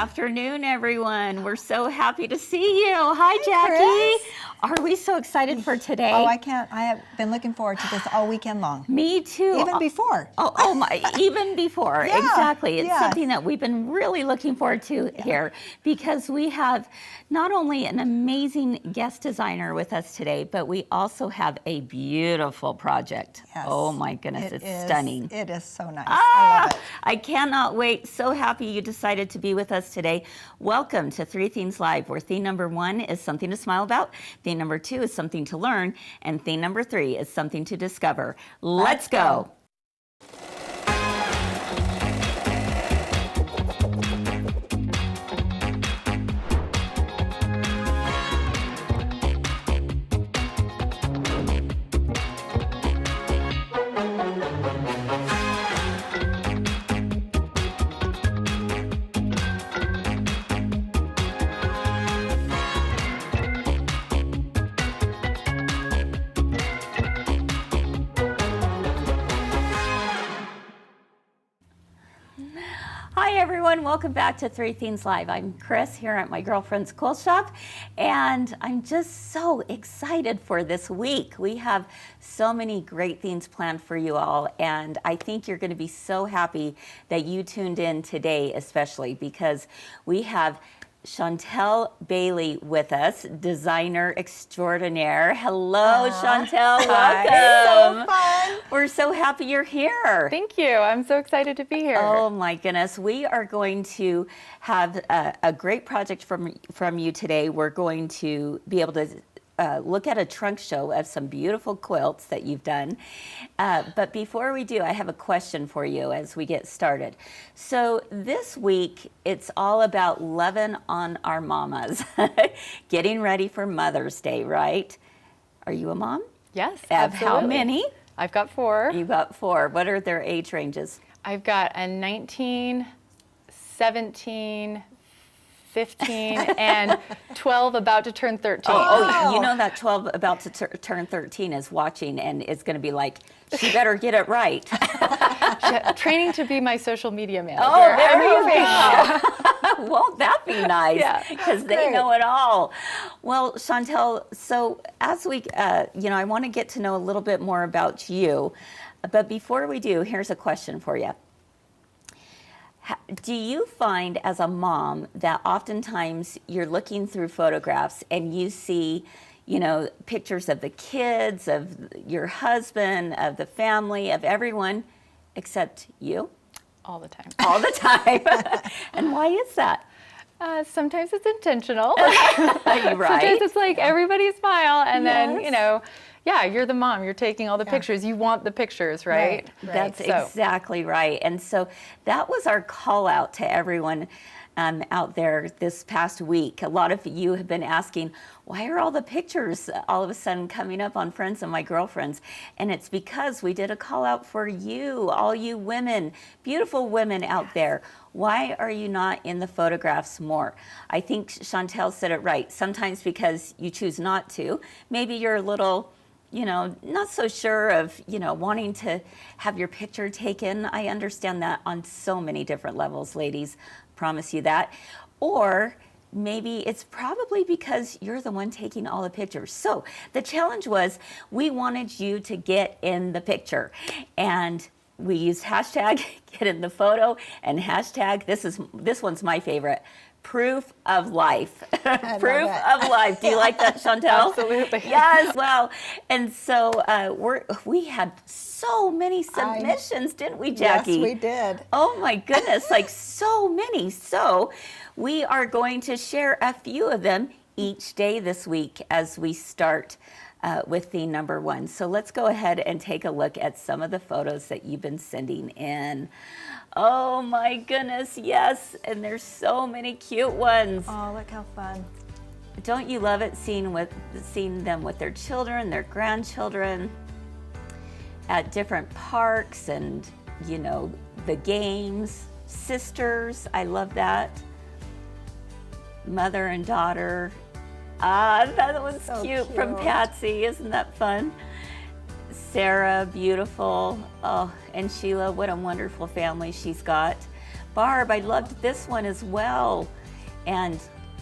Afternoon, everyone. We're so happy to see you. Hi, Jackie. Chris. Are we so excited for today? Oh, I can't. I have been looking forward to this all weekend long. Me too. Even before. Oh my, even before. Yeah, Exactly. It's yeah. something that we've been really looking forward to here because we have not only an amazing guest designer with us today, but we also have a beautiful project. Yes. Oh my goodness, it's stunning. It is so nice. I love it. I cannot wait. So happy you decided to be with us today. Welcome to Three Themes Live, where theme number 1 is something to smile about, theme number 2 is something to learn, and theme number 3 is something to discover. Let's go. Hi everyone, welcome back to Three Themes Live. I'm Kris here at my girlfriend's quilt shop, and I'm just so excited for this week. We have so many great themes planned for you all, and I think you're going to be so happy that you tuned in today, especially because we have Chantelle Bailey with us, designer extraordinaire. Hello, Chantelle. Welcome. So fun. We're so happy you're here. Thank you. I'm so excited to be here. Oh my goodness. We are going to have a great project from you today. We're going to be able to look at a trunk show of some beautiful quilts that you've done. But before we do, I have a question for you as we get started. So this week, it's all about loving on our mamas, getting ready for Mother's Day, right? Are you a mom? Yes, Of absolutely. how many? I've got 4. You've got 4. What are their age ranges? I've got a 19, 17, 15, and 12 about to turn 13. Oh, you know that 12 about to turn 13 is watching and is going to be like, she better get it right. Training to be my social media manager. Oh, there you go. Won't that be nice? Yeah. Because they Great. know it all. Well, Chantelle, so as we, I want to get to know a little bit more about you. But before we do, here's a question for you. Do you find as a mom that oftentimes you're looking through photographs and you see, pictures of the kids, of your husband, of the family, of everyone except you? All the time. All the time. And why is that? Sometimes it's intentional. Are you right? Sometimes it's like everybody smile, and Yes. then, yeah, you're the mom. You're taking all the pictures. You want the pictures, right? That's So- exactly right. And so that was our call out to everyone out there this past week. A lot of you have been asking, why are all the pictures all of a sudden coming up on Friends and My Girlfriends? And it's because we did a call out for you, all you women, beautiful women out there. Why are you not in the photographs more? I think Chantelle said it right. Sometimes because you choose not to. Maybe you're a little, not so sure of, wanting to have your picture taken. I understand that on so many different levels, ladies. Promise you that. Or maybe it's probably because you're the one taking all the pictures. So the challenge was we wanted you to get in the picture. And we used hashtag get in the photo and hashtag, this one's my favorite, proof of life. Proof of life. Do you like that, Chantelle? Absolutely. Yes. Well, and so we had so many submissions, didn't we, Jackie? Yes, we did. Oh my goodness, like so many. So we are going to share a few of them each day this week as we start with theme number 1. So let's go ahead and take a look at some of the photos that you've been sending in. Oh my goodness, yes, and there's so many cute ones. Oh, look how fun. Don't you love it seeing them with their children, their grandchildren, at different parks and, the games, sisters, I love that. Mother and daughter. That was So cute from cute. Patsy, isn't that fun? Sarah, beautiful. Oh, and Sheila, what a wonderful family she's got. Barb, I loved this one as well. And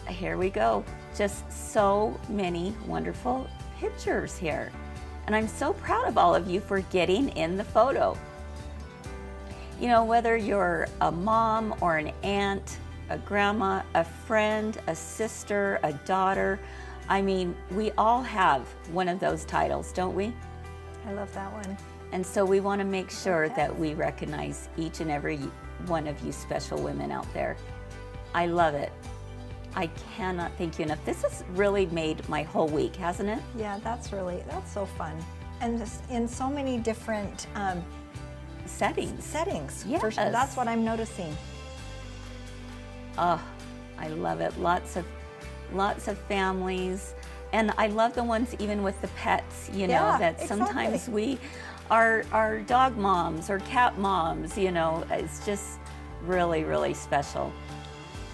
here we go. Just so many wonderful pictures here. And I'm so proud of all of you for getting in the photo. You know, whether you're a mom or an aunt, a grandma, a friend, a sister, a daughter, I mean, we all have one of those titles, don't we? I love that one. And so we want to make sure that we recognize each and every one of you special women out there. I love it. I cannot thank you enough. This has really made my whole week, hasn't it? Yeah, that's so fun. And just in so many different Settings. For sure. Yes. That's what I'm noticing. Oh, I love it. Lots of families. And I love the ones even with the pets, you know, Yeah, that sometimes exactly. we are dog moms or cat moms, you know, it's just really, really special.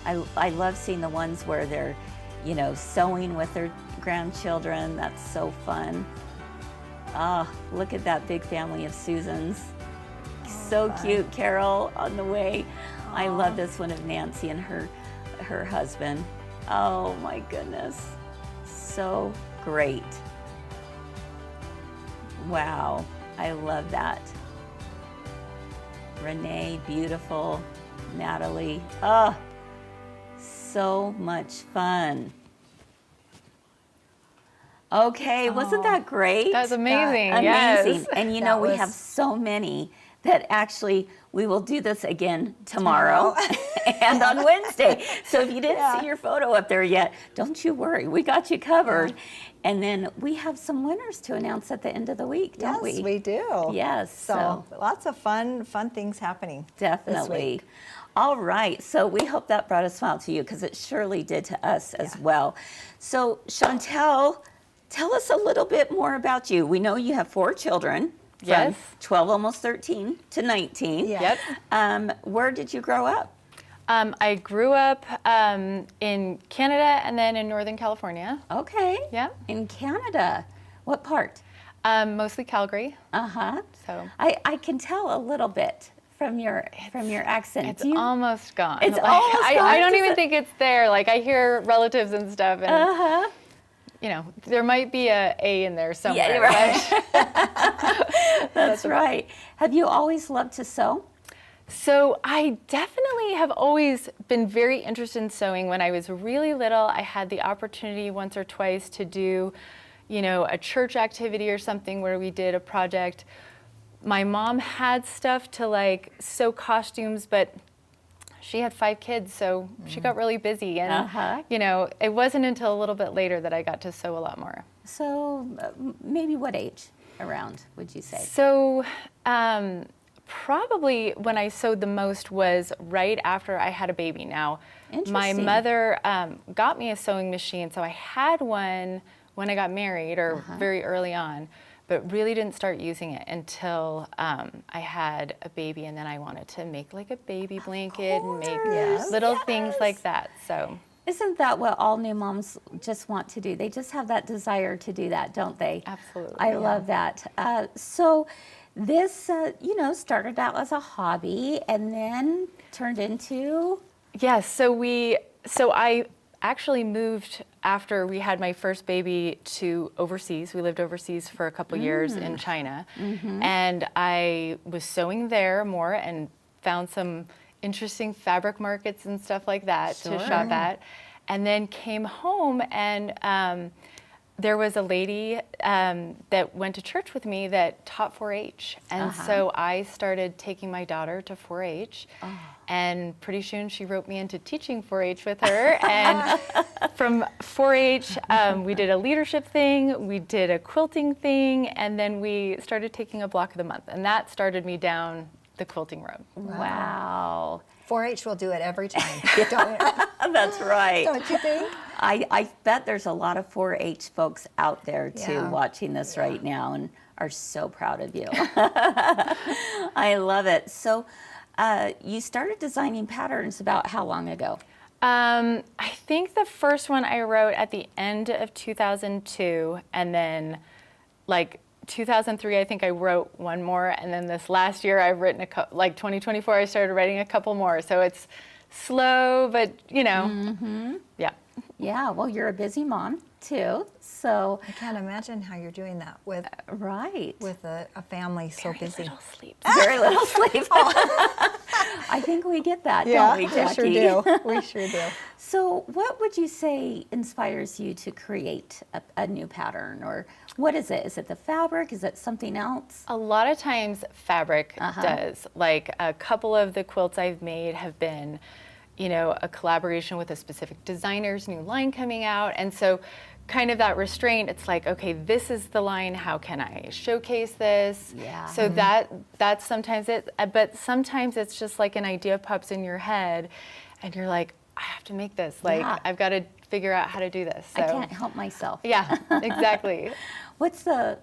I love seeing the ones where they're, you know, sewing with their grandchildren. That's so fun. Ah, look at that big family of Susans. So fun. cute, Carol on the way. I love this one of Nancy and her husband. Oh my goodness. So great. Wow, I love that. Renee, beautiful. Natalie, oh, so much fun. Okay, wasn't that great? That's amazing. Amazing. Yes. And you know, we have so many that actually we will do this again tomorrow and on Wednesday. So if you didn't see your photo up there yet, don't you worry. We got you covered. Yeah. And then we have some winners to announce at the end of the week, don't we? Yes, we do. Yes. So lots of fun things happening. Definitely. All right. So we hope that brought a smile to you because it surely did to us as well. So Chantelle, tell us a little bit more about you. We know you have 4 children. Yes. 12, almost 13 to 19. Yeah. Yep. Where did you grow up? I grew up in Canada and then in Northern California. Okay. Yeah. In Canada. What part? Mostly Calgary. Uh-huh. So I can tell a little bit from your accent. it's almost gone. It's almost gone? I don't even think it's there. Like I hear relatives and stuff, and Uh-huh. you know, there might be a in there somewhere. Yeah, right. That's right. Have you always loved to sew? So I definitely have always been very interested in sewing. When I was really little, I had the opportunity once or twice to do, you know, a church activity or something where we did a project. My mom had stuff to like sew costumes, but she had 5 kids, so she got really busy. And, you know, it wasn't until a little bit later that I got to sew a lot more. So maybe what age around would you say? So probably when I sewed the most was right after I had a baby. Now, my mother got me a sewing machine, so I had one when I got married or very early on, but really didn't start using it until I had a baby, and then I wanted to make like a baby blanket and make little things like that. So isn't that what all new moms just want to do? They just have that desire to do that, don't they? Absolutely. I love that. So this, you know, started out as a hobby and then turned into? Yes, so I actually moved after we had my first baby to overseas. We lived overseas for a couple years in China. And I was sewing there more and found some interesting fabric markets and stuff like that to shop at. And then came home, and there was a lady that went to church with me that taught 4-H. And so I started taking my daughter to 4-H. And pretty soon she wrote me into teaching 4-H with her. And from 4-H, we did a leadership thing, we did a quilting thing, and then we started taking a block of the month. And that started me down the quilting road. Wow. 4-H will do it every time. Don't, That's right. don't you think? I bet there's a lot of 4-H folks out there too Yeah. watching this right now and are so proud of you. I love it. So you started designing patterns about how long ago? I think the first one I wrote at the end of 2002, and then like 2003, I think I wrote one more, and then this last year I've written like 2024, I started writing a couple more. So it's slow, but yeah. Yeah, well, you're a busy mom too, so I can't imagine how you're doing that with right. with a family so Very busy. little sleep. Very little sleep. I think we get that, don't we, Jackie? we sure do. We sure do. So what would you say inspires you to create a new pattern, or what is it? Is it the fabric? Is it something else? A lot of times fabric does. Like a couple of the quilts I've made have been, a collaboration with a specific designer's new line coming out. And so kind of that restraint, it's like, okay, this is the line, how can I showcase this? Yeah. So that's sometimes it, but sometimes it's just like an idea pops in your head and you're like, I have to make this. Like, Yeah. I've got to figure out how to do this. So I can't help myself. yeah, exactly. What's the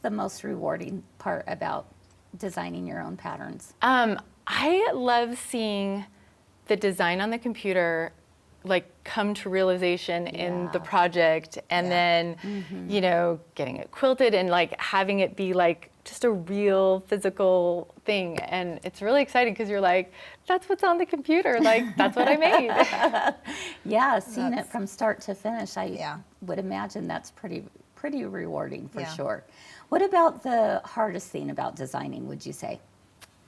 most rewarding part about designing your own patterns? I love seeing the design on the computer like come to realization in the project, and then getting it quilted and like having it be like just a real physical thing. And it's really exciting because you're like, that's what's on the computer, like that's what I made. Yeah, seeing it from start to finish, I would imagine that's pretty rewarding for sure. What about the hardest thing about designing, would you say?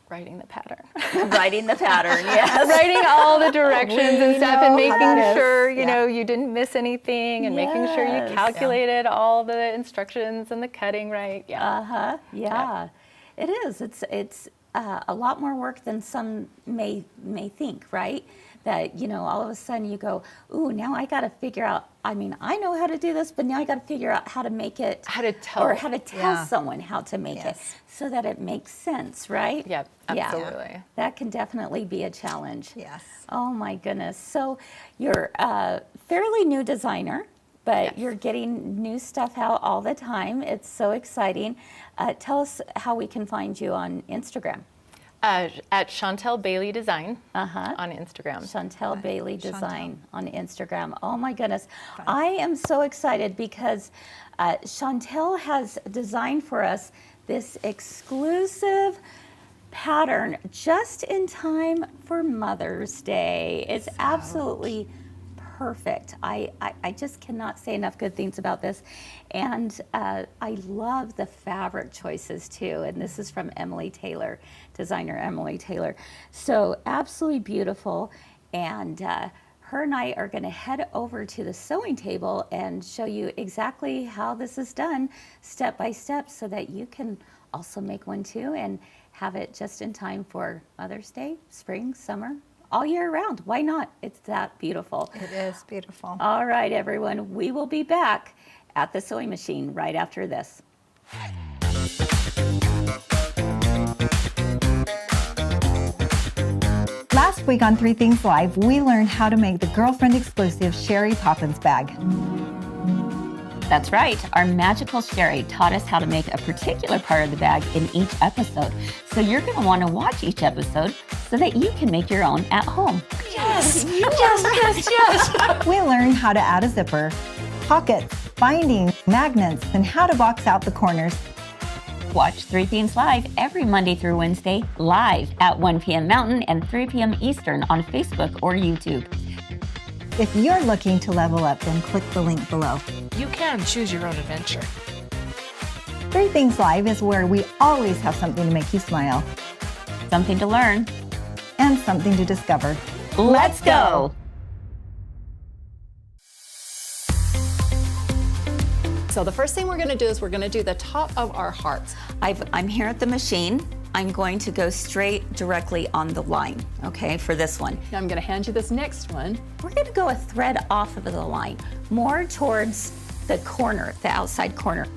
Writing the pattern. Writing the pattern, yes. Writing all the directions and stuff, and know how making that sure is. you didn't miss anything, and making sure you Yes. calculated all the instructions and the cutting right. Yeah. Yeah. It is. It's a lot more work than some may think, right? That, all of a sudden you go, ooh, now I got to figure out, I mean, I know how to do this, but now I got to figure out how to make it. How to tell. Or how to tell someone how to make it Yes. so that it makes sense, right? Yep, absolutely. Yeah. That can definitely be a challenge. Yes. Oh my goodness. So you're a fairly new designer, but you're getting new stuff out all the time. It's so exciting. Tell us how we can find you on Instagram. At Chantelle Bailey Design Uh-huh. on Instagram. Chantelle Bailey Design on Instagram. Oh my goodness. I am so excited because Chantelle has designed for us this exclusive pattern just in time for Mother's Day. It's absolutely perfect. I just cannot say enough good things about this. And I love the fabric choices too. And this is from Emily Taylor, designer Emily Taylor. So absolutely beautiful. And her and I are going to head over to the sewing table and show you exactly how this is done step by step so that you can also make one too and have it just in time for Mother's Day, spring, summer, all year round. Why not? It's that beautiful. It is beautiful. All right, everyone, we will be back at the sewing machine right after this. Last week on Three Things Live, we learned how to make the girlfriend exclusive Sherry Poppins bag. That's right. Our magical Sherry taught us how to make a particular part of the bag in each episode. So you're going to want to watch each episode so that you can make your own at home. Yes, yes. We learned how to add a zipper, pockets, binding, magnets, and how to box out the corners. Watch Three Things Live every Monday through Wednesday, live at 1 p.m. Mountain and 3 p.m. Eastern on Facebook or YouTube. If you're looking to level up, then click the link below. You can choose your own adventure. Three Things Live is where we always have something to make you smile Something to learn. and something to discover. Let's go. So the first thing we're gonna do is we're gonna do the top of our hearts. I'm here at the machine. I'm going to go straight directly on the line, okay, for this one. Now I'm gonna hand you this next one. We're going to go a thread off of the line, more towards the corner, the outside corner.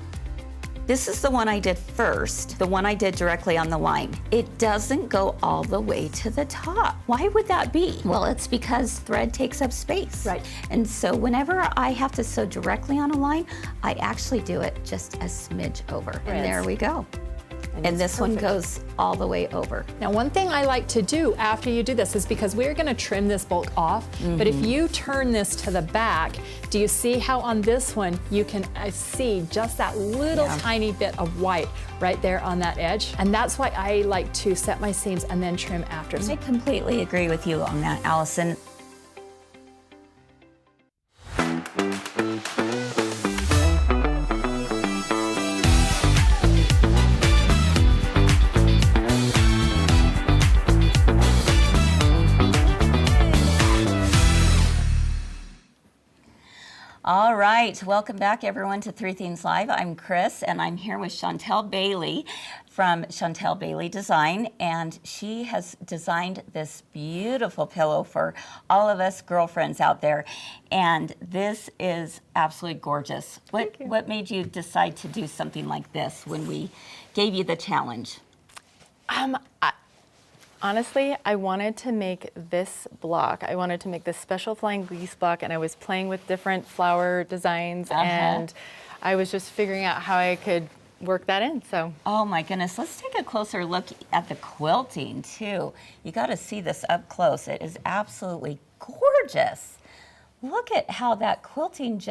This is the one I did first, the one I did directly on the line. It doesn't go all the way to the top. Why would that be? Well, it's because thread takes up space. Right. And so whenever I have to sew directly on a line, I actually do it just a smidge over. And there we go. And it's this one perfect. goes all the way over. Now, one thing I like to do after you do this is because we're going to trim this bulk off, but if you turn this to the back, do you see how on this one you can see just that little tiny bit of white right there on that edge? And that's why I like to set my seams and then trim after. I completely agree with you on that, Allison. All right, welcome back everyone to Three Things Live. I'm Kris and I'm here with Chantelle Bailey from Chantelle Bailey Design, and she has designed this beautiful pillow for all of us girlfriends out there, and this is absolutely gorgeous. What made you decide to do something like this when we gave you the challenge? Honestly, I wanted to make this block. I wanted to make this special flying geese block, and I was playing with different flower designs, and I was just figuring out how I could work that in. So, oh my goodness, let's take a closer look at the quilting too. You got to see this up close. It is absolutely gorgeous. Look at how that quilting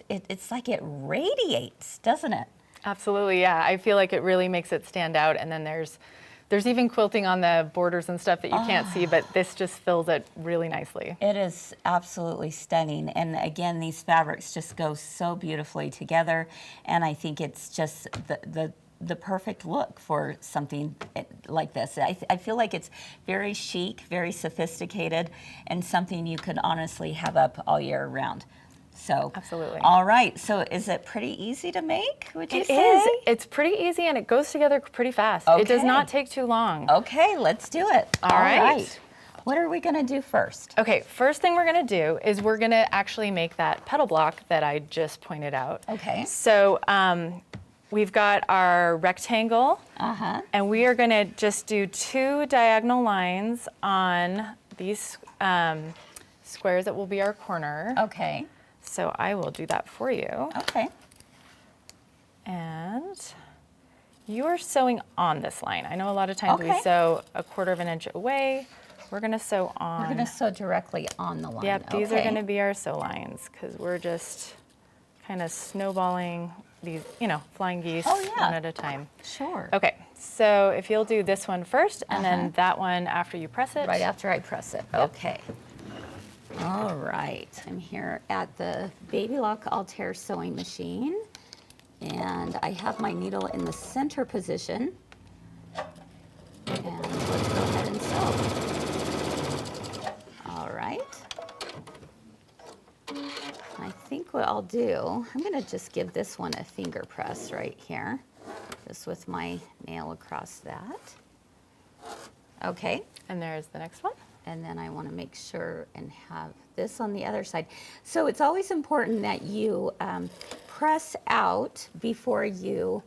it's like it radiates, doesn't it? absolutely, yeah. I feel like it really makes it stand out, and then there's even quilting on the borders and stuff that you can't see, but this just fills it really nicely. It is absolutely stunning. And again, these fabrics just go so beautifully together. And I think it's just the perfect look for something like this. I feel like it's very chic, very sophisticated, and something you could honestly have up all year round. So, Absolutely. All right. So, is it pretty easy to make? Would you It say? is. It's pretty easy, and it goes together pretty fast. It does Okay. not take too long. Okay, let's do it. All right. What are we going to do first? Okay, first thing we're gonna do is we're gonna actually make that petal block that I just pointed out. Okay. So we've got our rectangle, and we are gonna just do 2 diagonal lines on these squares that will be our corner. Okay. So I will do that for you. Okay. And you are sewing on this line. I know a lot of times Okay. we sew a 1/4 inch away. We're gonna sew on. We're going to sew directly on the line. Yep, these are Okay. going to be our sew lines because we're just kind of snowballing these, flying geese Oh, yeah. one at a time. Sure. Okay, so if you'll do this one first and then that one after you press it. Right after I press it. Okay. All right. I'm here at the Baby Lock Altair sewing machine, and I have my needle in the center position. And let's go ahead and sew. All right. I think what I'll do, I'm going to just give this one a finger press right here, just with my nail across that. Okay. And there's the next one. And then I want to make sure and have this on the other side. So it's always important that you press out before you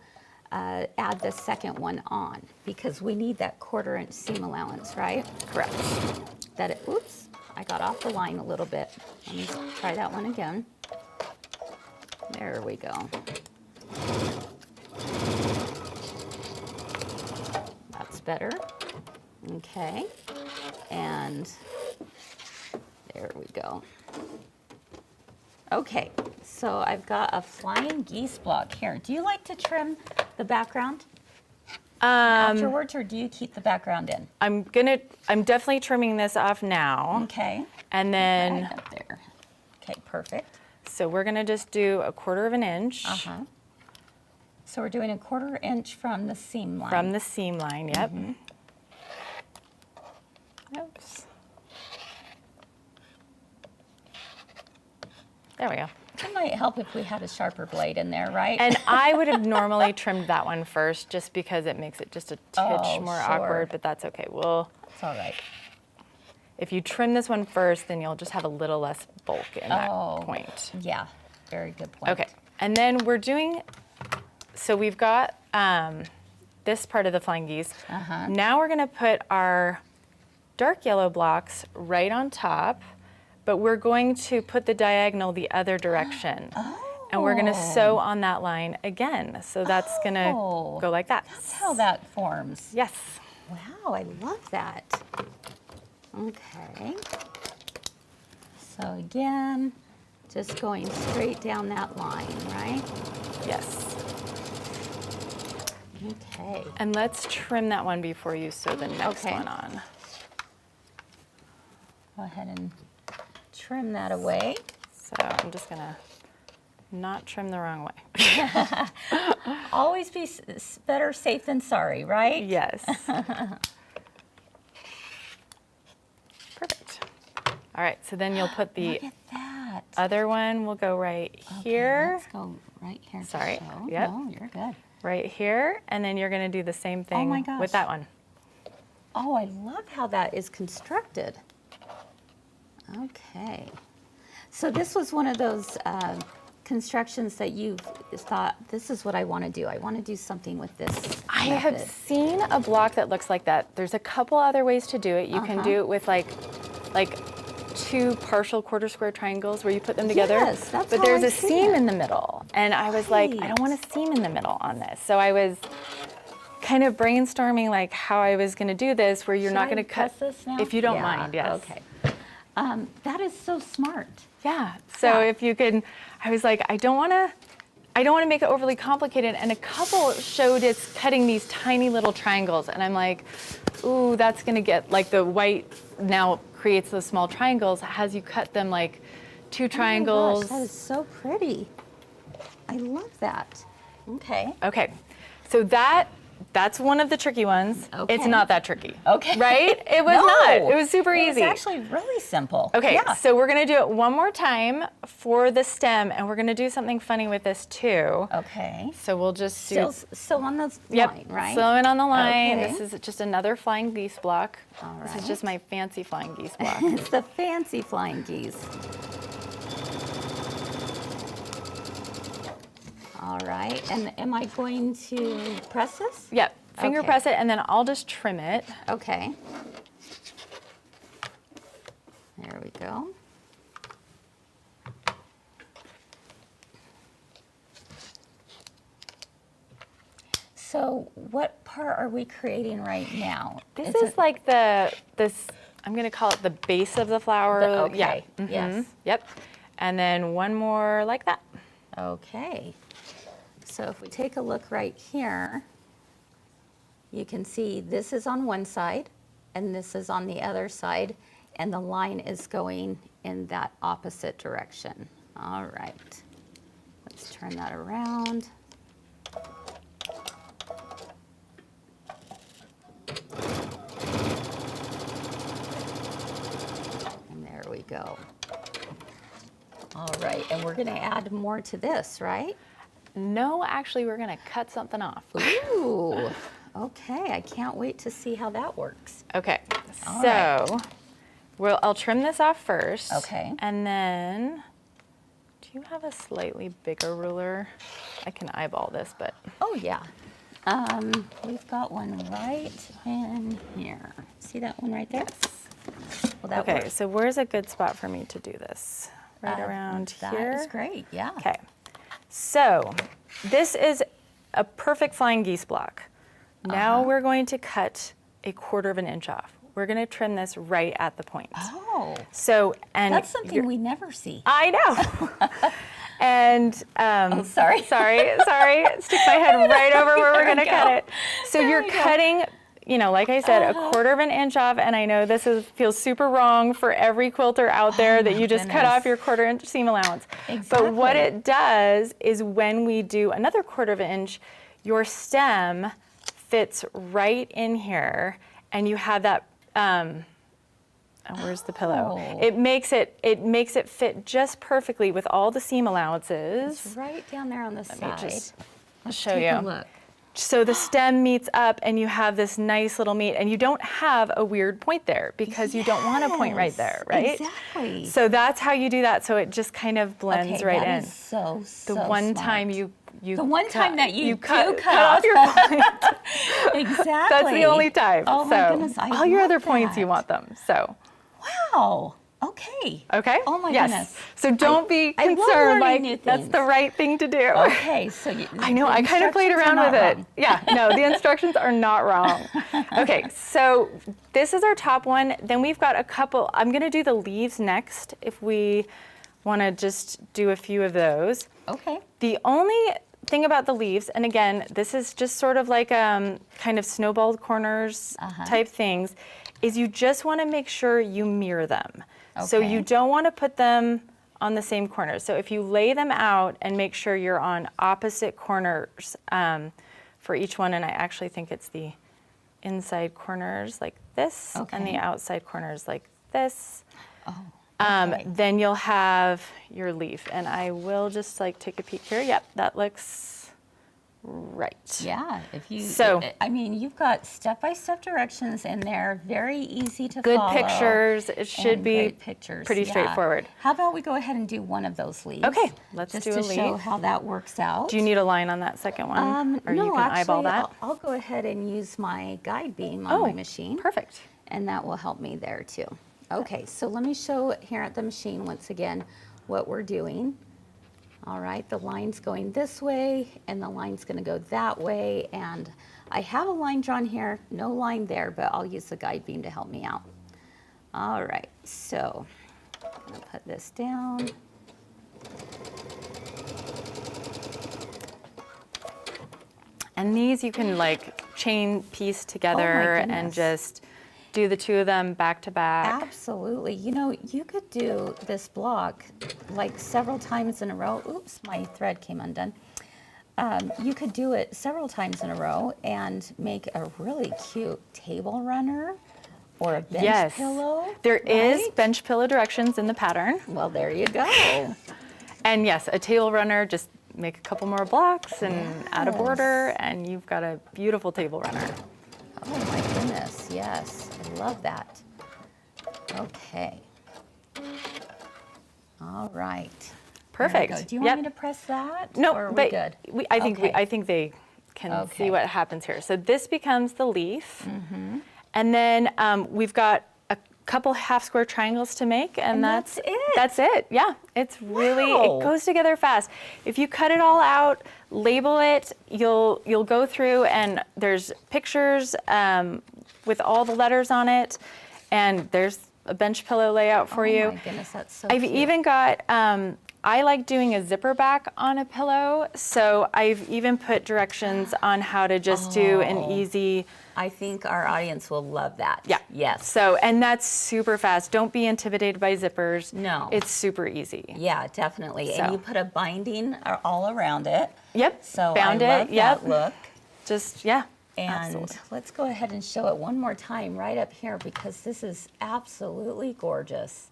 add the second one on, because we need that 1/4 inch seam allowance, right? Correct. Oops, I got off the line a little bit. Let me try that one again. There we go. That's better. Okay. And there we go. Okay, so I've got a flying geese block here. Do you like to trim the background afterwards, or do you keep the background in? I'm definitely trimming this off now. Okay. And then, Right up there. Okay, perfect. so we're gonna just do a 1/4 inch So we're doing a 1/4 inch from the seam line. from the seam line, yep. Oops. There we go. It might help if we had a sharper blade in there, right? And I would have normally trimmed that one first just because it makes it just a titch more sure. awkward, but that's okay. It's all right. If you trim this one first, then you'll just have a little less bulk in that Oh. point. Yeah, very good point. Okay, and then we're doing, so we've got this part of the flying geese. Now we're gonna put our dark yellow blocks right on top, but we're going to put the diagonal the other direction. And we're gonna sew on that line again. So that's gonna go like that. That's how that forms. Yes. Wow, I love that. Okay. So again, just going straight down that line, right? Yes. Okay. And let's trim that one before you sew the next Okay. one on. Go ahead and trim that away. So I'm just gonna not trim the wrong way. Always be better safe than sorry, right? Yes. Perfect. All right, so then you'll put the Look at that. other one, will go right here, Let's go right here. to Sorry. show. Yep. No, you're good. right here, and then you're gonna do the same thing my gosh. with that one. Oh, I love how that is constructed. Okay. So this was one of those constructions that you thought, this is what I want to do. I want to do something with this I method. have seen a block that looks like that. There's a couple other ways to do it. You can do it with like 2 partial quarter square triangles where you put them together. Yes, that's but how there's I've a seen seam it. in the middle. And I was like, I don't want a seam in the middle on this. So I was kind of brainstorming like how I was going to do this where you're Should not I going to cut press this now? if you don't Yeah, mind. Yes. Okay. That is so smart. Yeah. So if you could, I was like, I don't want to make it overly complicated. And a couple showed us cutting these tiny little triangles. And I'm like, ooh, that's going to get like the white now creates those small triangles. As you cut them like 2 triangles. Oh my gosh, that is so pretty. I love that. Okay. Okay. So that's one of the tricky ones. Okay. It's not that tricky. Okay. Right? It was No, not. It was super easy. It was actually really simple. Okay, Yeah. so we're gonna do it one more time for the stem, and we're gonna do something funny with this too. Okay. So we'll just do. Still on the Yep, line, right? sewing on the line. Okay. This is just another flying geese block. All This is right. just my fancy flying geese block. It's the fancy flying geese. All right, and am I going to press this? Yep, finger Okay. press it, and then I'll just trim it. Okay. There we go. So what part are we creating right now? This is like this, I'm gonna call it the base of the flower. Okay, Yeah. yes. Yep. And then one more like that. Okay. So if we take a look right here, you can see this is on one side and this is on the other side, and the line is going in that opposite direction. All right. Let's turn that around. And there we go. All right, and we're going to add more to this, right? No, actually, we're gonna cut something off. Ooh, okay. I can't wait to see how that works. Okay, All so I'll trim this off first. Okay. And then, do you have a slightly bigger ruler? I can eyeball this, but Oh, yeah. We've got one right in here. See that one right there? Well, that okay. works. So where's a good spot for me to do this? Right around here. That is great, yeah. Okay. So this is a perfect flying geese block. Now we're going to cut 1/4 inch off. We're going to trim this right at the point. Oh, So, and that's something we never see. I know. And Sorry. sorry, stick my head right over where we're gonna cut it. So There you're we go. cutting, you know, like I said, 1/4 inch off, and I know this feels super wrong for every quilter out there that you just cut goodness. off your 1/4 inch seam allowance. But what Exactly. it does is when we do another 1/4 inch, your stem fits right in here, and you have that. Where's the pillow? Oh. It makes it fit just perfectly with all the seam allowances. It's right down there on the Let me side. just Let's show take you. a look. So the stem meets up and you have this nice little meet, and you don't have a weird point there because you don't want a point right there, right? Exactly. So that's how you do that. So it just kind of blends Okay, right that in. is so The one smart. time you The one time that you cut, do cut off your point. Exactly. That's the only time. Oh so my goodness, I all your love other points you that. want them. So Wow. Okay. Okay? Oh my yes. goodness. So don't be I love concerned, learning like new that's things. the right thing to do. Okay, so I know, I kind of played around with it. Yeah, no, the instructions are not wrong. Okay, so this is our top one. Then we've got a couple, I'm gonna do the leaves next if we wanna just do a few of those. Okay. The only thing about the leaves, and again, this is just sort of like kind of snowballed corners type things, is you just wanna make sure you mirror them. So Okay. you don't wanna put them on the same corners. So if you lay them out and make sure you're on opposite corners for each one, and I actually think it's the inside corners like this and the Okay. outside corners like this, Okay. then you'll have your leaf. And I will just like take a peek here. Yep, that looks right. Yeah, if you, So- I mean, you've got step-by-step directions in there, very easy to Good follow. pictures. It should and be great pictures. pretty yeah. straightforward. How about we go ahead and do one of those leaves? Okay, let's just do to a show leaf. how that works out. Do you need a line on that second one? Or no, you can eyeball actually, that? I'll go ahead and use my guide beam on my machine. Perfect. And that will help me there too. Okay, so let me show here at the machine once again what we're doing. All right, the line's going this way and the line's gonna go that way. And I have a line drawn here, no line there, but I'll use the guide beam to help me out. All right, so I'm gonna put this down. And these you can like chain piece together and goodness. just do the two of them back to back. Absolutely. You know, you could do this block like several times in a row. Oops, my thread came undone. You could do it several times in a row and make a really cute table runner or a bench pillow. There is right? bench pillow directions in the pattern. Well, there you go. And yes, a table runner, just make a couple more blocks and add a border and you've got a beautiful table runner. Oh my goodness, yes, I love that. Okay. All right. There we Perfect. go. Do you want me to press that? No, or are we but good? I Okay. think they can Okay. see what happens here. So this becomes the leaf. Mm-hmm. And then we've got a couple half square triangles to make, and that's it? That's it. Yeah, it's really Wow. it goes together fast. If you cut it all out, label it, you'll go through and there's pictures with all the letters on it, and there's a bench pillow layout for you. Oh my goodness, that's so I've cute. even got, I like doing a zipper back on a pillow, so I've even put directions on how to just do an easy, I think our audience will love that. yeah. Yes. So, and that's super fast. Don't be intimidated by zippers. No. It's super easy. Yeah, definitely. So. And you put a binding all around it. Yep. So Bound I it. love Yep. that look. Just, yeah. And absolutely. let's go ahead and show it one more time right up here because this is absolutely gorgeous.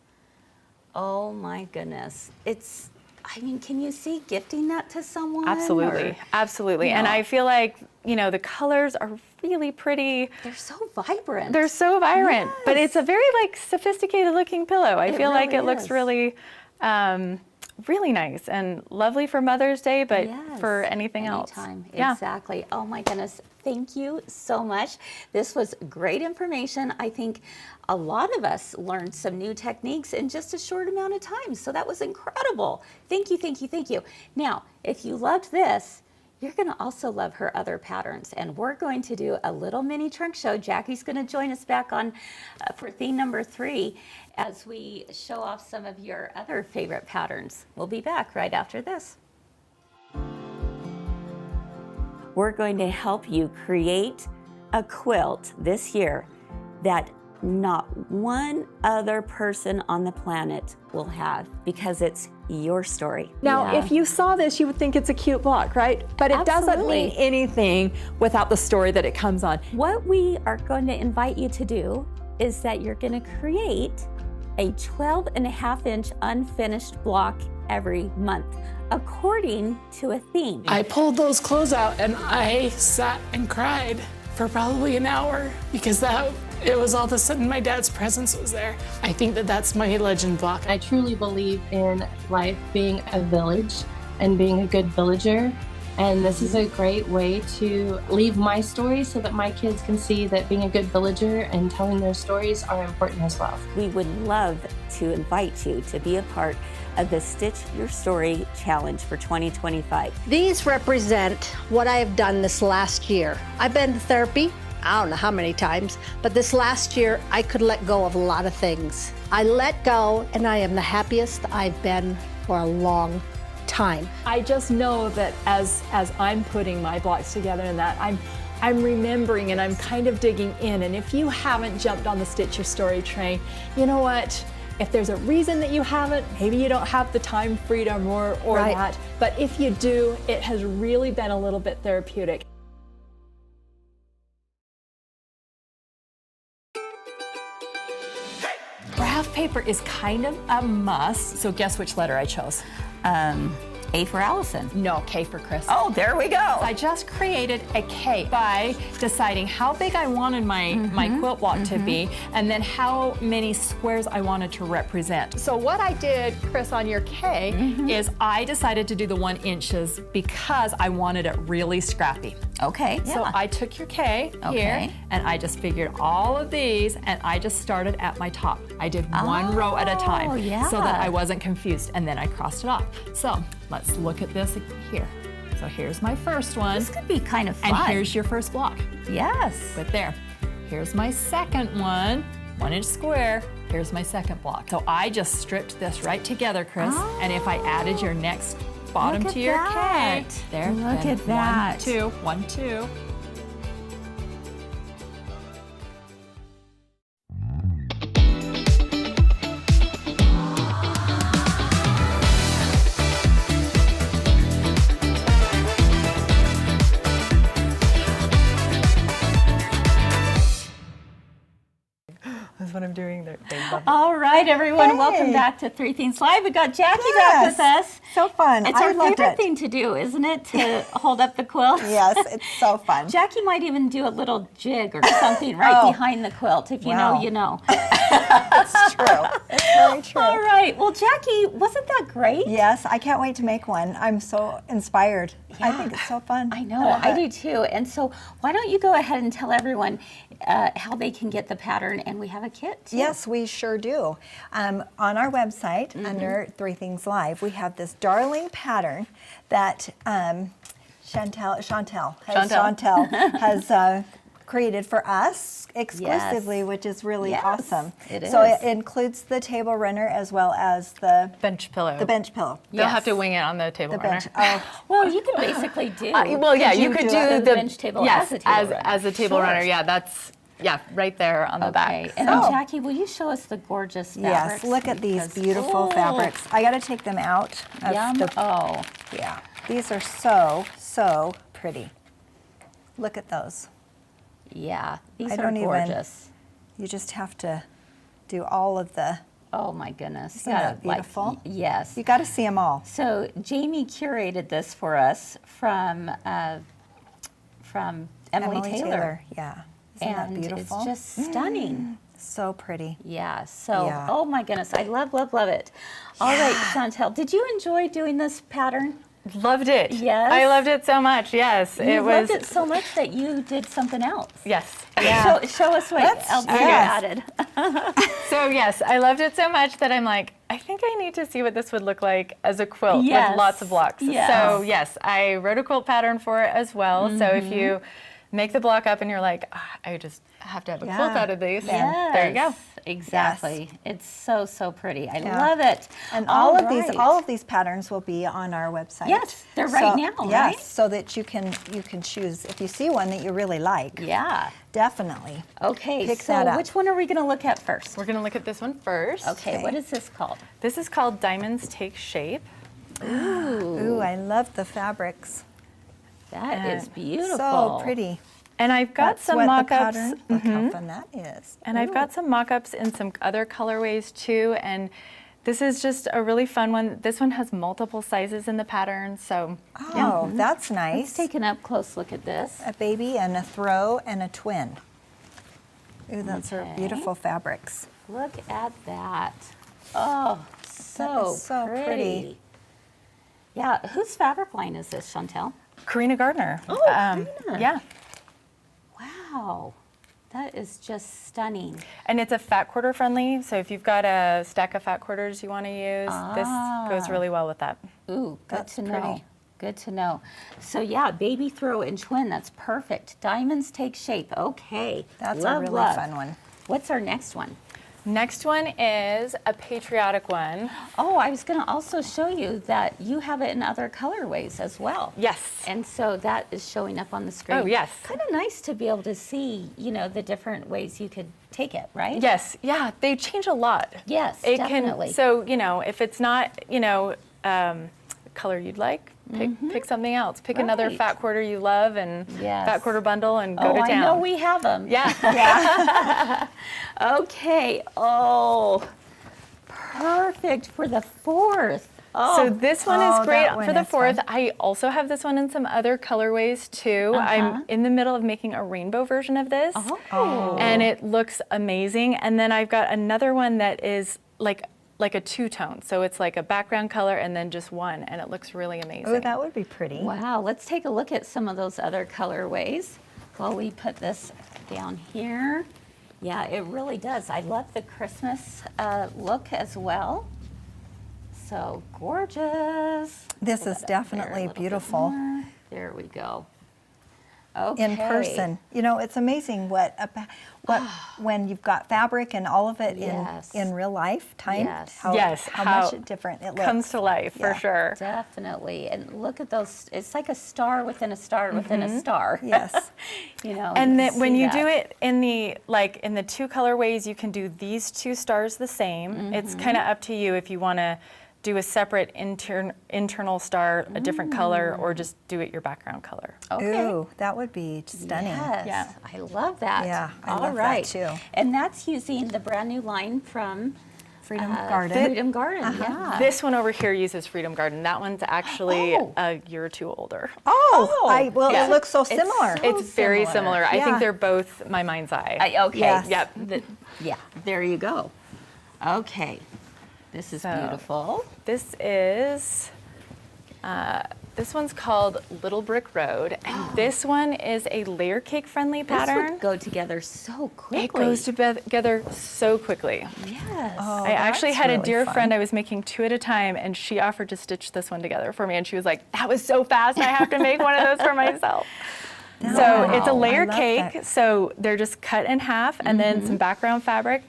Oh my goodness. It's, I mean, can you see gifting that to someone? Absolutely. Or- Absolutely. And Yeah. I feel like, you know, the colors are really pretty. They're so vibrant. They're so vibrant, but it's a very like sophisticated looking pillow. I It feel like really it looks is. really, really nice and lovely for Mother's Day, but Yes, for anything else. anytime. Yeah. Exactly. Oh my goodness. Thank you so much. This was great information. I think a lot of us learned some new techniques in just a short amount of time. So that was incredible. Thank you, thank you, thank you. Now, if you loved this, you're going to also love her other patterns. And we're going to do a little mini trunk show. Jackie's going to join us back on for theme number 3 as we show off some of your other favorite patterns. We'll be back right after this. We're going to help you create a quilt this year that not one other person on the planet will have because it's your story. Now, Yeah. if you saw this, you would think it's a cute block, right? But it doesn't Absolutely. mean anything without the story that it comes on. What we are going to invite you to do is that you're going to create a 12.5-inch unfinished block every month according to a theme. I pulled those clothes out and I sat and cried for probably an hour because it was all of a sudden my dad's presence was there. I think that's my legend block. I truly believe in life being a village and being a good villager. And this is a great way to leave my story so that my kids can see that being a good villager and telling their stories are important as well. We would love to invite you to be a part of the Stitch Your Story Challenge for 2025. These represent what I have done this last year. I've been to therapy, I don't know how many times, but this last year I could let go of a lot of things. I let go and I am the happiest I've been for a long time. I just know that as I'm putting my blocks together and that I'm remembering and I'm kind of digging in. And if you haven't jumped on the Stitch Your Story train, you know what? If there's a reason that you haven't, maybe you don't have the time, freedom, or Right. that. But if you do, it has really been a little bit therapeutic. Graph paper is kind of a must. So guess which letter I chose? A for Allison. No, K for Kris. Oh, there we go. I just created a K by deciding how big I wanted my quilt block to be and then how many squares I wanted to represent. So what I did, Kris, on your K is I decided to do the 1 inches because I wanted it really scrappy. Okay. So I took your K Okay. here and I just figured all of these and I just started at my top. I did one row at a time so that I wasn't confused and then I crossed it off. So let's look at this here. So here's my first one. This could be kind of fun. And here's your first block, Yes. right there. Here's my second one, 1 inch square. Here's my second block. So I just stripped this right together, Kris. And if I added your next bottom Look at to your that. K, there, Look then at that. 1, 2, 1, 2. That's what I'm doing there. They love it. All right, everyone. Hey. Welcome back to Three Things Live. We got Jacki back with us. So fun. It's I our loved favorite it. thing to do, isn't it? To hold up the quilt. Yes, it's so fun. Jacki might even do a little jig or something right Oh. behind the quilt. If you Wow. know, you know. It's true. It's very true. All right. Well, Jacki, wasn't that great? Yes, I can't wait to make one. I'm so inspired. I think it's so fun. I know, I do too. And so why don't you go ahead and tell everyone how they can get the pattern, and we have a kit too. Yes, we sure do. On our website, under Three Things Live, we have this darling pattern that Chantelle has created for us exclusively, Yes. which is really Yes, awesome. it So is. it includes the table runner as well as the Bench pillow. bench pillow. You'll have to wing it on the table The runner. bench. Oh, Well, you can basically do. Well, yeah, you could do the bench table yes, as a table runner. as a table Sure. runner. Yeah, that's right there on the Okay. back. And then, Jacki, will you show us the gorgeous fabrics? yes, look at these Because- beautiful Ooh, fabrics. I got to take them out. Of Yum. the- Oh, Yeah, these are so, so pretty. Look at those. yeah. These I are don't even- gorgeous. You just have to do all of the, Oh my goodness. Isn't that beautiful? Yes. you got to see them all. So Jamie curated this for us from Emily Taylor. Yeah. Isn't that And beautiful? it's just stunning. So pretty. Yeah, so, Yeah. oh my goodness, I love, love, love it. All right, Chantelle, did you enjoy doing this pattern? Loved it. Yes. I loved it so much. Yes, You it was. loved it so much that you did something else. Yes. Yeah. Show us what Let's- else you yes. added. So yes, I loved it so much that I'm like, I think I need to see what this would look like as a quilt Yes. with lots of blocks. Yes. So yes, I wrote a quilt pattern for it as well. So if you make the block up and you're like, I just have to have a quilt Yeah. out of these, there you go. Yes, exactly. It's so, so pretty. I Yeah. love it. And all of right. these patterns will be on our website. Yes, they're right now, Yes, right? so that you can choose if you see one that you really like. Yeah. Definitely. Okay, Pick so that up. which one are we going to look at first? We're gonna look at this one first. Okay, Okay. what is this called? This is called Diamonds Take Shape. Ooh, I love the fabrics. That is beautiful. So pretty. And I've got That's some what the mock-ups. pattern. Look how fun that is. And I've got some mock-ups in some other colorways too. And this is just a really fun one. This one has multiple sizes in the pattern. So Oh, that's nice. Let's take an up-close look at this. A baby and a throw and a twin. Ooh, those are Okay. beautiful fabrics. Look at that. Oh, so, is so pretty. Yeah, whose fabric line is this, Chantelle? Karina Gardner. Oh, Karina. Yeah. Wow, that is just stunning. And it's a fat quarter friendly, so if you've got a stack of fat quarters you want to use, this goes really well with that. Ooh, good That's to know. pretty. Good to know. So yeah, baby throw and twin, that's perfect. Diamonds take shape. Okay. That's love, a really love. fun one. What's our next one? Next one is a patriotic one. Oh, I was going to also show you that you have it in other colorways as well. Yes. And so that is showing up on the screen. Oh, yes. Kind of nice to be able to see, you know, the different ways you could take it, right? Yes, yeah, they change a lot. Yes, it definitely. Can, so, you know, if it's not, you know, the color you'd like, pick something else. Pick another Right. fat quarter you love and Yes. fat quarter bundle and go Oh, to town. I know we have them. Yeah. Okay. Oh, perfect for the 4th. Oh, So this one Oh, is great that one for the is 4th. fun. I also have this one in some other colorways too. I'm in the middle of making a rainbow version of this. Oh. And it looks amazing. And then I've got another one that is like a two-tone. So it's like a background color and then just one, and it looks really amazing. Oh, that would be pretty. Wow, let's take a look at some of those other colorways while we put this down here. Yeah, it really does. I love the Christmas look as well. So gorgeous. This Pull is that up there a definitely little bit beautiful. more. There we go. Okay. In person. You know, it's amazing what when you've got fabric and all of it Yes. in real life time, Yes. how much different it looks. comes to life Yeah. for sure. Definitely. And look at those. It's like a star within a star within a star. Yes. You know. And you then can when see you that. do it in the two colorways, you can do these two stars the same. It's kind of up to you if you want to do a separate internal star, a different color, or just do it your background color. Okay. Ooh, that would be stunning. Yes, Yeah. I love that. Yeah, I All love that right. too. And that's using the brand new line from Freedom Garden. Freedom Garden, yeah. This one over here uses Freedom Garden. That one's actually Oh. a year or two older. It looks so It's similar. so- It's very similar. similar. I Yeah. think they're both my mind's eye. Okay. Yes. Yep. Yeah, there you go. Okay. This is So- beautiful. This one's called Little Brick Road, and this one is a layer cake friendly This pattern. would go together so quickly. It goes together so quickly. Yes. Oh, I actually that's had a really dear fun. friend I was making two at a time, and she offered to stitch this one together for me, and she was like, "That was so fast! I have to make one of those for myself." So it's a Wow, layer I love cake. that. So they're just cut in half, and then some background fabric,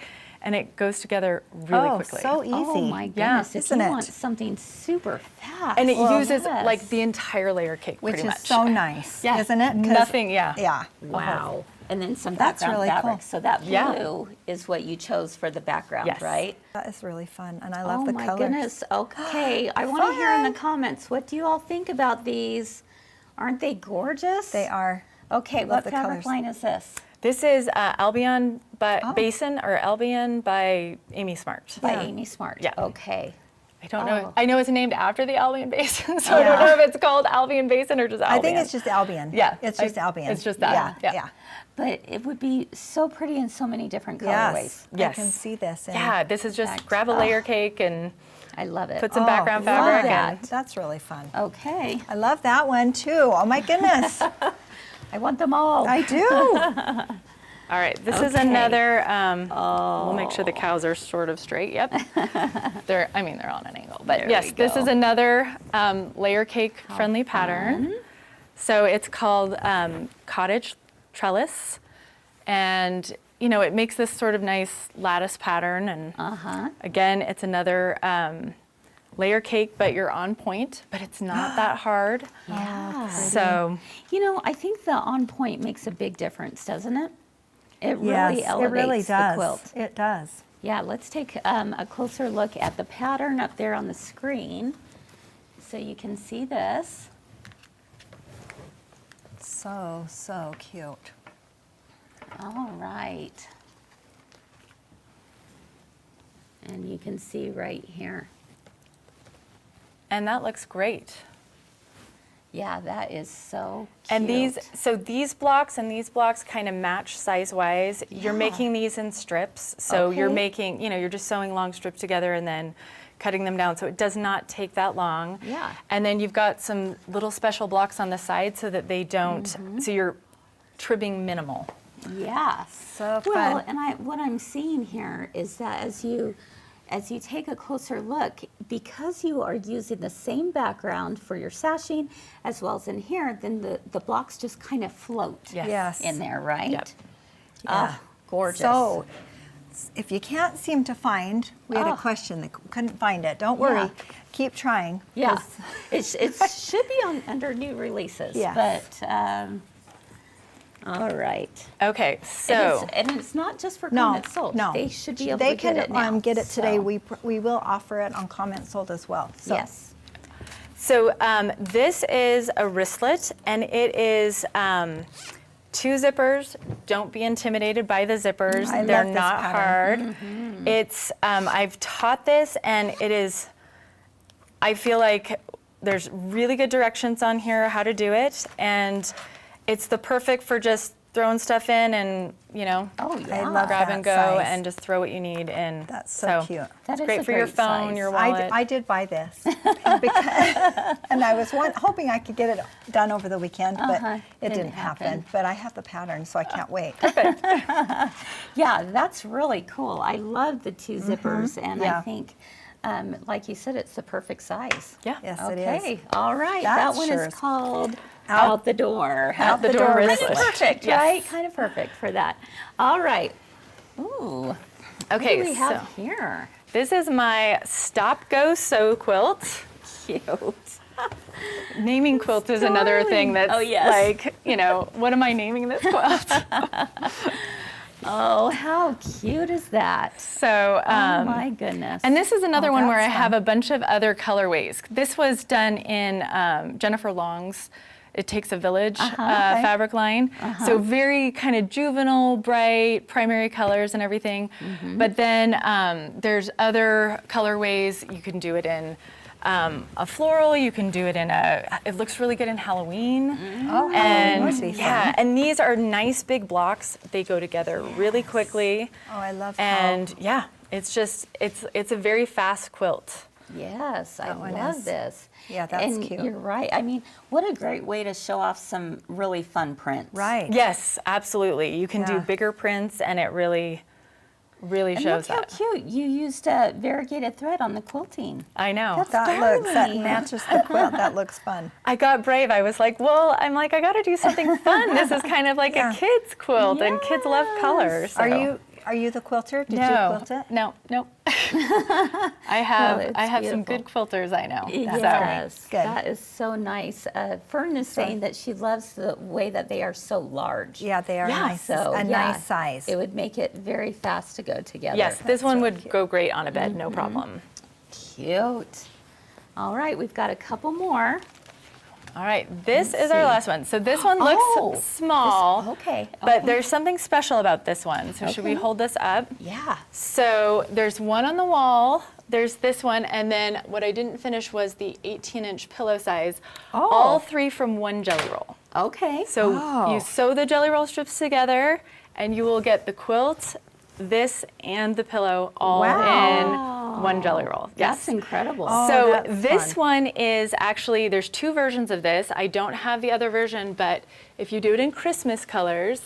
and it goes together really quickly. so easy. Oh my Yeah. goodness, if Isn't you it? want something super fast. and it Well, uses yes. like the entire layer cake, Which pretty is much. so nice, Yeah. isn't it? 'Cause- Nothing. Yeah. Yeah. Wow. And then some That's background really fabric. cool. So that blue Yeah. is what you chose for the background, Yes. right? That is really fun, and I love Oh the my colors. goodness. Okay. I want to hear in the Fun. comments, what do you all think about these? Aren't they gorgeous? They are. Okay, love what the fabric colors. line is this? This is Albion Basin or Albion by Amy Smart. By Yeah. Amy Smart. Yeah. Okay. I don't know. Oh. I know it's named after the Albion Basin, so I don't know if it's called Albion Basin or just Albion. I think it's just Albion. Yeah, It's just Albion. it's just that, Yeah. yeah. But it would be so pretty in so many different Yes. colorways. I Yes. can see this. and- Yeah, this is just Fact. grab a layer cake and I love it. put some Oh, background love fabric. that. And That's really fun. Okay. I love that one too. Oh my goodness. I want them all. I do. all right, this is Okay. another. We'll make sure the cows are sort of straight. Yep, they're on an angle, but There yes, we this go. is another layer cake friendly pattern. So it's called cottage trellis, and you know it makes this sort of nice lattice pattern. And again, it's another layer cake, but you're on point, but it's not that hard. Yeah. So You know, I think the on point makes a big difference, doesn't it? It Yes, really elevates it really the does. quilt. It does. Yeah, let's take a closer look at the pattern up there on the screen so you can see this. So cute. All right. And you can see right here. and that looks great. Yeah, that is so cute. And these blocks and these blocks kind of match size-wise. You're Yeah. making these in strips. So you're Okay. making, you're just sewing long strips together and then cutting them down. So it does not take that long. Yeah. And then you've got some little special blocks on the side so that they don't, so you're trimming minimal. Yeah. So Well, fun. and what I'm seeing here is that as you take a closer look, because you are using the same background for your sashing as well as in here, then the blocks just kind of float Yes. in there, right? Yep. Ah, gorgeous. So, if you can't seem to find, we had Oh. a question that couldn't find it. Don't worry, Yeah. keep trying. yeah, it should be under new releases. Yes. But all right. Okay, so. And it's not just for No, comment sold. no. They should be able They to get it now. can get it today. So, We will offer it on comment sold as well. So. yes. So this is a wristlet, and it is 2 zippers. Don't be intimidated by the zippers. I They're love this not pattern. hard. It's I've taught this, and it is. I feel like there's really good directions on here how to do it, and it's the perfect for just throwing stuff in and Oh, yeah. I love grab that and go size. and just throw what you need in. That's so cute. That It's is great a for your great phone, size. your wallet. I did buy this, and I was hoping I could get it done over the weekend, but it didn't happen. But I have the pattern, so I can't wait. Yeah, that's really cool. I love the 2 zippers, and I Yeah. think, like you said, it's the perfect size. Yeah. Yes, it is. Okay, all right. That That one sure is is. called Out the Door. Out the Door Kind of wristlet. perfect, Yes. right? Kind of perfect for that. All right. Ooh. Okay, What do we have so here? this is my Stop Go Sew quilt. Cute. Naming quilts is another thing that's Oh, yes. like, what am I naming this quilt? Oh, how cute is that? So, Oh my goodness. and this is another one where I that's have a bunch of other colorways. This was done in Jennifer Long's It Takes a Village fabric line. So very kind of juvenile, bright, primary colors and everything. But then there's other colorways. You can do it in a floral. You can do it in it looks really good in Halloween. Oh, And would be fun. yeah, and these are nice big blocks. They go together really quickly. Oh, I love And yeah, it's just, it's a very fast quilt. Yes, I one love is- this. Yeah, that's and cute. You're right. I mean, what a great way to show off some really fun prints. Right. Yes, absolutely. You can do Yeah. bigger prints and it really And shows look how that. cute. You used variegated thread on the quilting. I know. That looks, that darling. matches the quilt. That looks fun. I got brave. I was like, I got to do something fun. This is kind of like Yeah. a kid's quilt and kids love colors. So. Are you the quilter? Did you No, quilt it? no. I have it's some good quilters I know. Yes, Good. that is so nice. Fern is saying that she loves the way that they are so large. Yeah, they are nice. So a yeah, nice size. It would make it very fast to go together. Yes, this one really would cute. go great on a bed, no problem. Cute. All right, we've got a couple more. All right, this is our last one. So this one looks Oh, small, okay, but okay. there's something special about this one. So should we Okay. hold this up? Yeah. So there's one on the wall, there's this one, and then what I didn't finish was the 18-inch pillow size, all 3 from one jelly roll. Okay. So you sew the jelly roll strips together, and you will get the quilt, this, and the pillow all in one jelly roll. That's incredible. So that's this fun. one is actually, there's 2 versions of this. I don't have the other version, but if you do it in Christmas colors,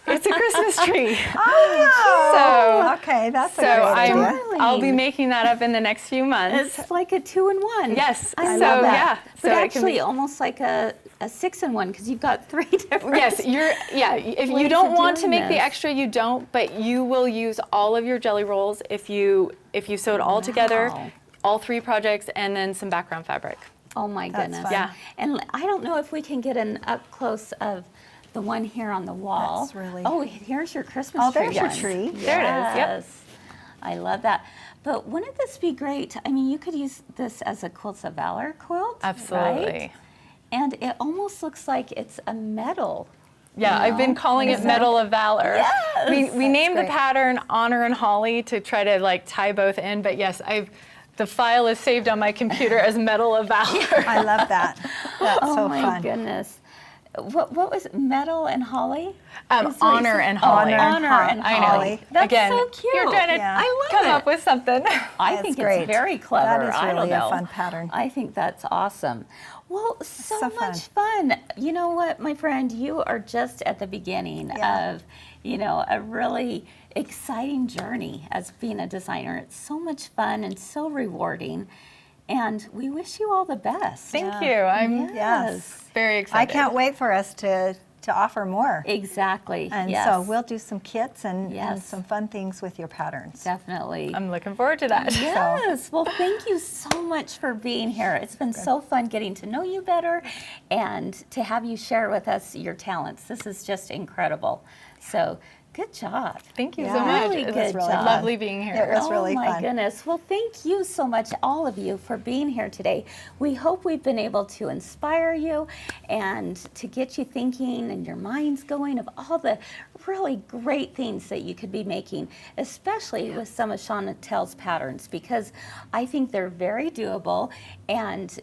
it's a Christmas tree. Oh, okay, that's So a great idea. I'll be making that up in the next few months. It's like a 2-in-1. Yes, I so love that. yeah, But so it can actually, be- almost like a 6-in-1 because you've got 3 different. Yes, if ways you don't of want to doing make the this. extra, you don't, but you will use all of your jelly rolls if you sew it all together, Wow. all 3 projects, and then some background fabric. Oh my That's goodness. fun. Yeah. And I don't know if we can get an up close of the one here on the wall. That's really- Oh, here's your Christmas Oh, tree. there's your one. tree. There it is, yep. Yes. I love that. But wouldn't this be great? I mean, you could use this as a Quilts of Valor quilt. Absolutely. Right? And it almost looks like it's a medal. Yeah, I've been calling it Medal of Valor. Yes, we named the great. pattern Honor and Holly to try to tie both in, but yes, the file is saved on my computer as Medal of Valor. I love that. That's Oh so my fun. goodness. what was it? Metal and Holly? Is what you Honor said? and Holly. Honor and I know. Holly. That's Again, so cute. You're trying to Yeah. I love come up with something. I That's think great. it's very clever. That is I don't really a know. fun pattern. I think that's awesome. Well, so So fun. much fun. You know what, my friend, you are just at the beginning Yeah. of, a really exciting journey as being a designer. It's so much fun and so rewarding. And we wish you all the best. Thank you. I'm Yes. very excited. I can't wait for us to offer more. Exactly. And yes. so we'll do some kits and Yes. some fun things with your patterns. Definitely. I'm looking forward to that. Yes. Well, thank you so much for being here. It's been so fun getting to know you better and to have you share with us your talents. This is just incredible. So, good job. Thank you so Yeah. much. Really It good was really job. lovely being here. It was really Oh my fun. goodness. Well, thank you so much, all of you, for being here today. We hope we've been able to inspire you and to get you thinking and your minds going of all the really great things that you could be making, especially with some of Chantelle's patterns, because I think they're very doable and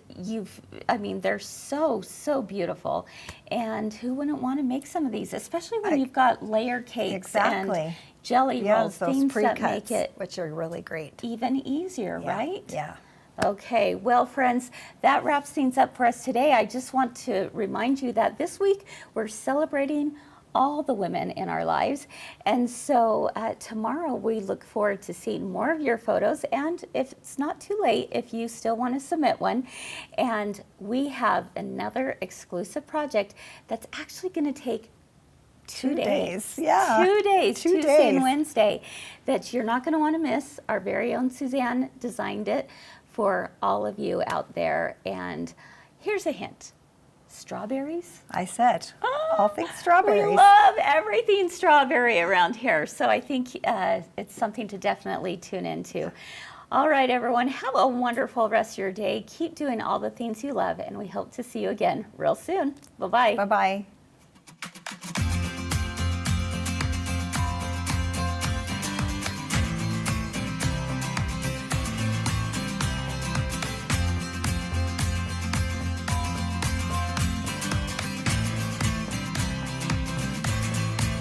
they're so, so beautiful. And who wouldn't want to make some of these, especially when you've got layer cakes and Exactly. jelly rolls, Yes, those things that pre-cuts, make it which are really great. even easier, Yeah. right? Yeah. Okay, well, friends, that wraps things up for us today. I just want to remind you that this week we're celebrating all the women in our lives. And so tomorrow we look forward to seeing more of your photos. And if it's not too late, if you still want to submit one. And we have another exclusive project that's actually going to take 2 days. Yeah. 2 days, 2 Tuesday and days. Wednesday, that you're not going to want to miss. Our very own Suzanne designed it for all of you out there. And here's a hint. Strawberries? I said, all things strawberries. We love everything strawberry around here. So I think it's something to definitely tune into. All right, everyone, have a wonderful rest of your day. Keep doing all the things you love, and we hope to see you again real soon. Bye-bye. Bye-bye.